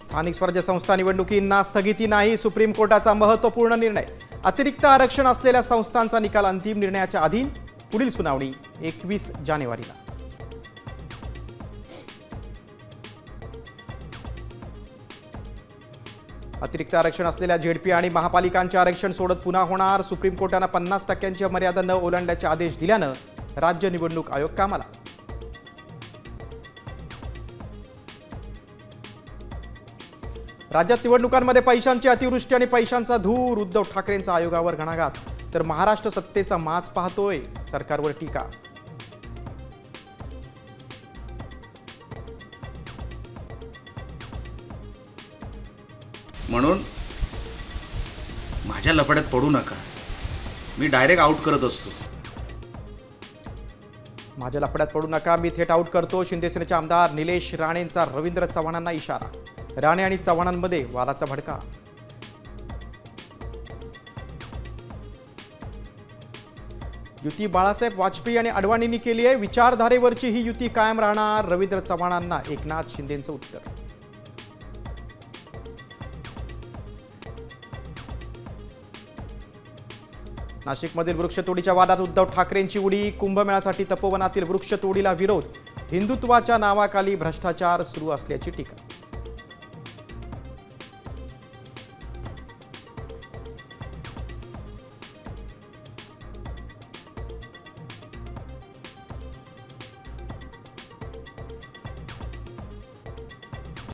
स्थानिक स्वराज्य संस्था निवडणुकींना स्थगिती नाही, सुप्रीम कोर्टाचा महत्त्वपूर्ण निर्णय। अतिरिक्त आरक्षण असलेल्या संस्थांचा निकाल अंतिम निर्णयाच्या अधीन, पुढील सुनावणी 21 जानेवारीला। अतिरिक्त आरक्षण असलेल्या झेडपी आणि महापालिकांचे आरक्षण सोडत पुन्हा होणार। सुप्रीम कोर्टाने 50% मर्यादा न ओलांडल्याचे आदेश दिल्यानं राज्य निवडणूक आयोग कामाला। राज्यात निवडणुकांमध्ये पैशांची अतिवृष्टी आणि पैशांचा धूर, उद्धव ठाकरेंचा आयोगावर घणाघात, तर महाराष्ट्र सत्तेचा माज पाहतोय, सरकारवर टीका। म्हणून माझ्या लफड्यात पडू नका, मी डायरेक्ट आउट करत असतो। माझ्या लफड्यात पडू नका, मी थेट आउट करतो। शिंदे सेनेचे आमदार निलेश राणेंचा रवींद्र चव्हाणांना इशारा। राणे आणि चव्हाणांमध्ये वादाचा भडका। युती बाळासाहेब वाजपेयी आणि अडवाणींनी केली आहे, विचारधारेवरची ही युती कायम राहणार, रवींद्र चव्हाणांना एकनाथ शिंदेंचं उत्तर। नाशिकमधील वृक्षतोडीच्या वादात उद्धव ठाकरेंची उडी, कुंभमेळ्यासाठी तपोवनातील वृक्षतोडीला विरोध, हिंदुत्वाच्या नावाखाली भ्रष्टाचार सुरू असल्याची टीका।